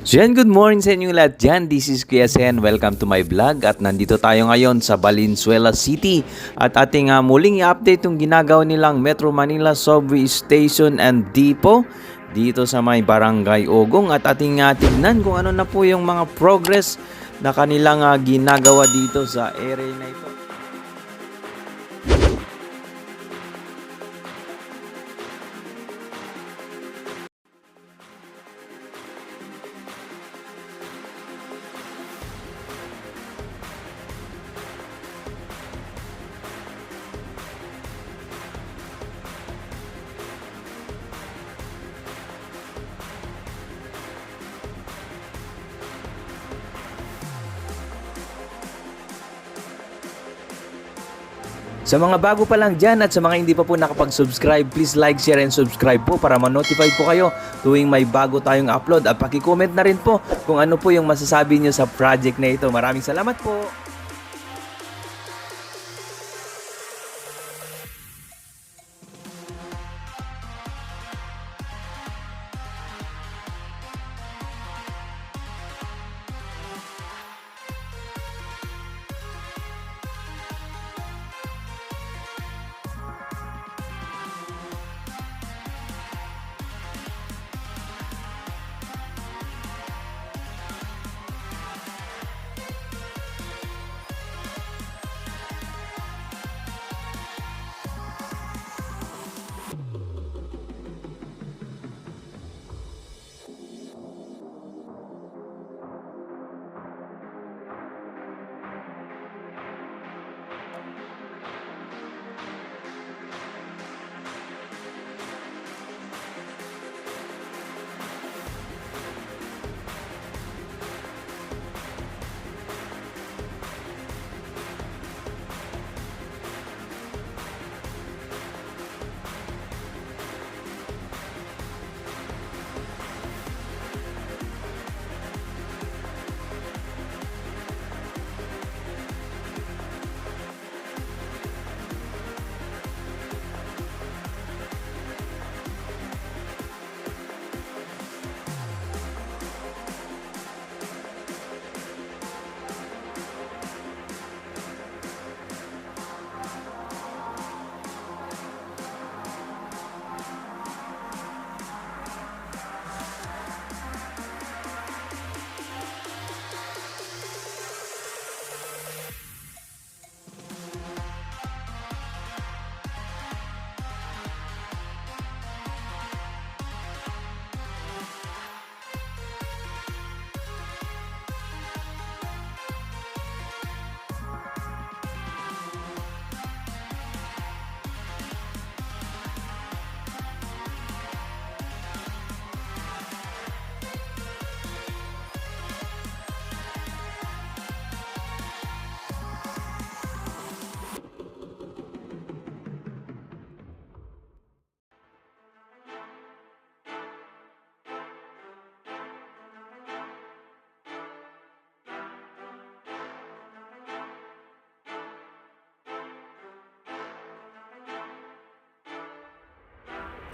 So yan, good morning sa inyong lahat dyan. This is Kuya Sen. Welcome to my vlog. At nandito tayo ngayon sa Valenzuela City. At ating muling i-update yung ginagawa nilang Metro Manila Subway Station and Depot dito sa may Barangay Ogong. At ating tignan kung ano na po yung mga progress na kanilang ginagawa dito sa area na ito. Sa mga bago pa lang dyan at sa mga hindi pa po nakapag-subscribe, please like, share, and subscribe po para ma-notify po kayo tuwing may bago tayong upload. At paki-comment na rin po kung ano po yung masasabi nyo sa project na ito. Maraming salamat po!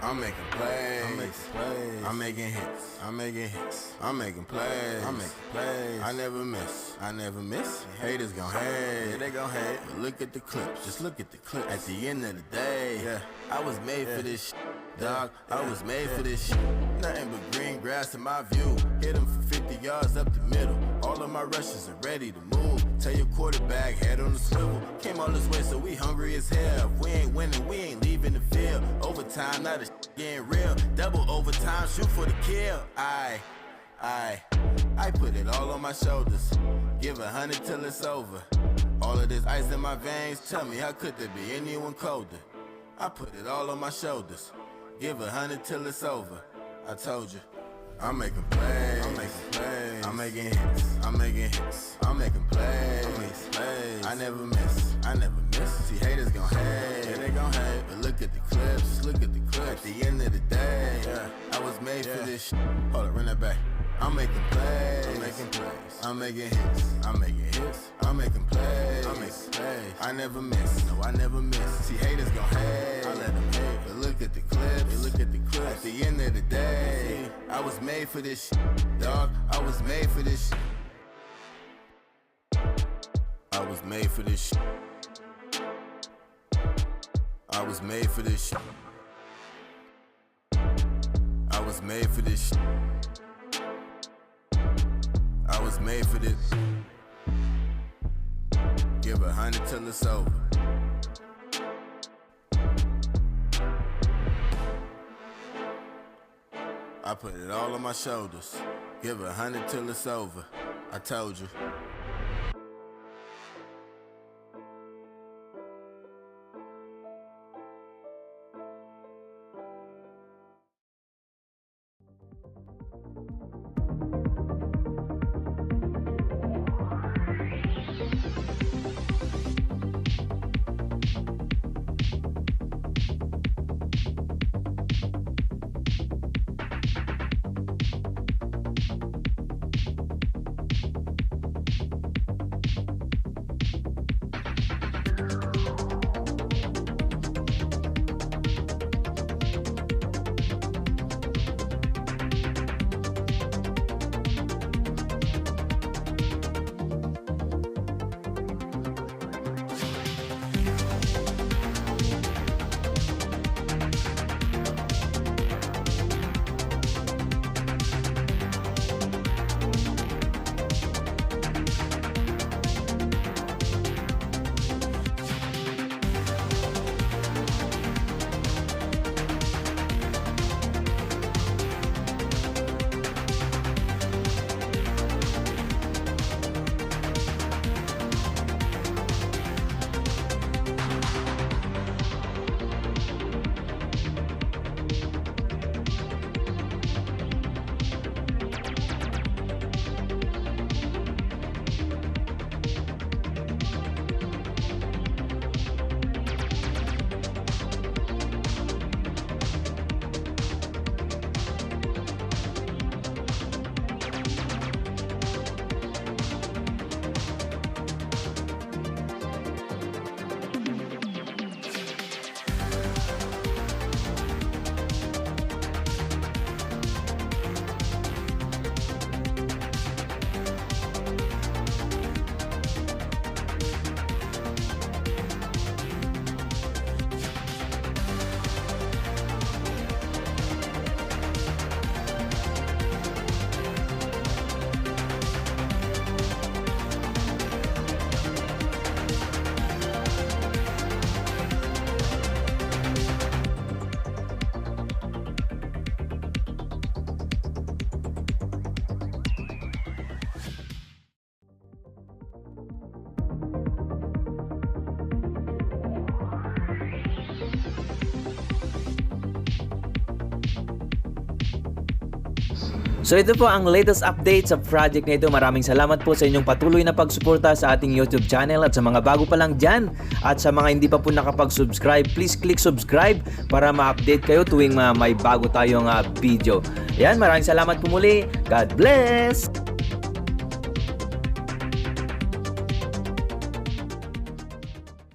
I'm making plays. I'm making hits. I'm making hits. I'm making plays. I'm making plays. I never miss. I never miss. Haters gon' hate. Yeah, they gon' hate. But look at the clips. Just look at the clips. At the end of the day, yeah, I was made for this shit, dog. I was made for this shit. Nothing but green grass in my view. Hit him for 50 yards up the middle. All of my rushes are ready to move. Tell your quarterback, head on the swivel. Came all this way, so we hungry as hell. If we ain't winning, we ain't leaving the field. Overtime, now the shit getting real. Double overtime, shoot for the kill. I put it all on my shoulders. Give 100 till it's over. All of this ice in my veins, tell me how could there be anyone colder? I put it all on my shoulders. Give 100 till it's over. I told you. I'm making plays. I'm making plays. I'm making hits. I'm making hits. I'm making plays. I'm making plays. I never miss. I never miss. See, haters gon' hate. Yeah, they gon' hate. But look at the clips. Just look at the clips. At the end of the day, yeah, I was made for this shit. Hold up, run that back. I'm making plays. I'm making plays. I'm making hits. I'm making hits. I'm making plays. I'm making plays. I never miss. No, I never miss. See, haters gon' hate. I let them hate. But look look at the clips, they look at the clips. At the end of the day, I was made for this shit, dog. I was made for this shit. I was made for this shit. I was made for this shit. I was made for this shit. I was made for this. Give 100 till it's over. I put it all on my shoulders. Give 100 till it's over. I told you. So ito po ang latest update sa project na ito. Maraming salamat po sa inyong patuloy na pagsuporta sa ating YouTube channel, at sa mga bago pa lang dyan at sa mga hindi pa po nakapag-subscribe, please click subscribe para ma-update kayo tuwing may bago tayong video. Yan, maraming salamat po muli. God bless!